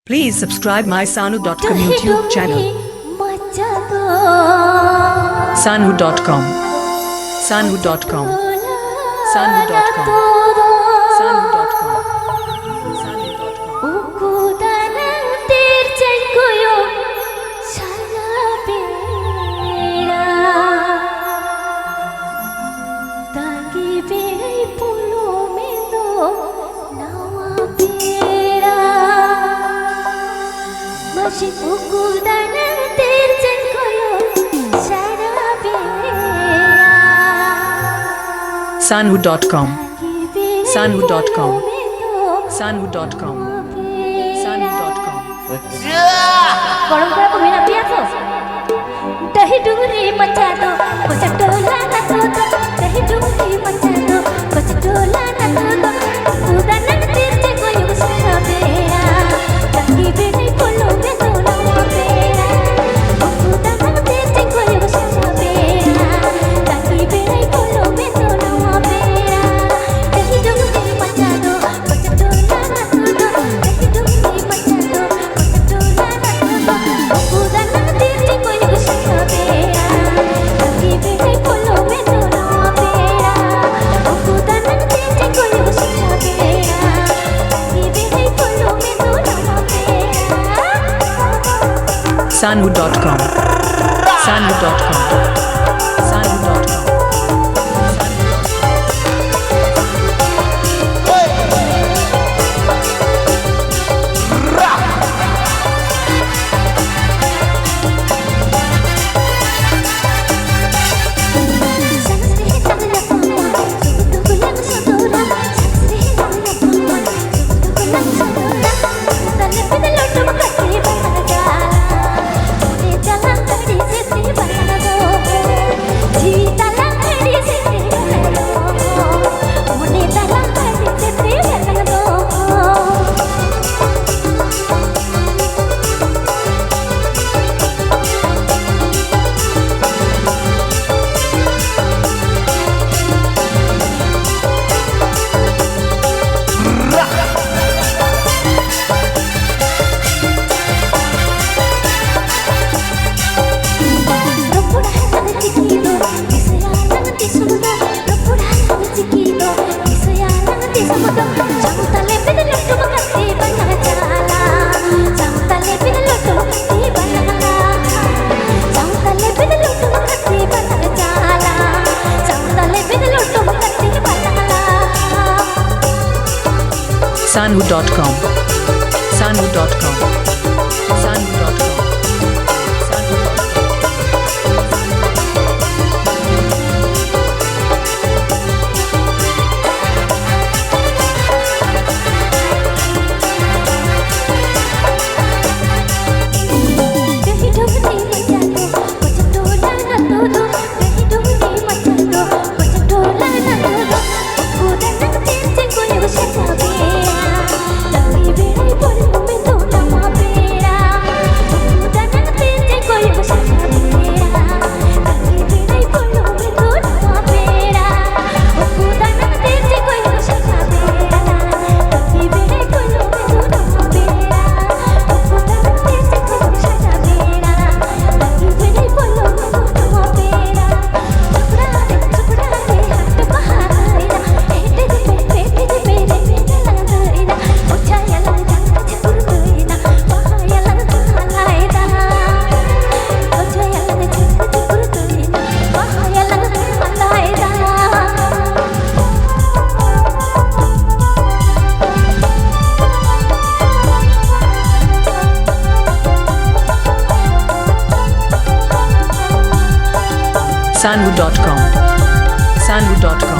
Please subscribe my Sanu.com YouTube channel. Sanu.com. Sanu.com. Sanu.com. Sanu.com. Sanu.com. Sanu.com. Sanu.com. Sanu.com. गरम करा को बिना पिया तो दही डूरी मचा दो कुछ टोला ना तो दही डूरी मचा दो कुछ टोला ना तो उदान तीर से कोई उसका बेड़ा तकी बेड़ी बोलो में तो ना बेड़ा उदान तीर से कोई उसका बेड़ा तकी बेड़ी बोलो में तो ना बेड़ा दही डूरी मचा दो कुछ टोला ना तो दही डूरी मचा दो कुछ टोला ना तो उदान तीर से कोई उसका बेड़ा तकी बेड़ी बोलो में तो ना बेड़ा उदान तीर से कोई उसका बेड़ा तकी बेड़ी बोलो में तो ना बेड़ा Sanu.com. Sanu.com. Sanu.com. Sanu.com. Sanu.com. Sanu.com. दही डूरी मचा दो कुछ टोला ना तो दही डूरी मचा दो कुछ टोला ना तो उदान तीर से कोई उसका बेड़ा तकी बेड़ी बोलो में तो ना बेड़ा उदान तीर से कोई उसका बेड़ा तकी बेड़ी बोलो में तो ना बेड़ा उदान तीर से कोई उसका बेड़ा तकी बेड़ी बोलो में तो ना बेड़ा उदान तीर से कोई उसका बेड़ा तकी बेड़ी बोलो में तो ना बेड़ा सुपड़ा रे हट बहारा एटे दे पेटे दे मेरे मेरा लगाइना उछाया लगा चतुर गइना पहाया लगा लाइदा उछाया लगा चतुर गइना पहाया लगा लाइदा Sanu.com. Sanu.com.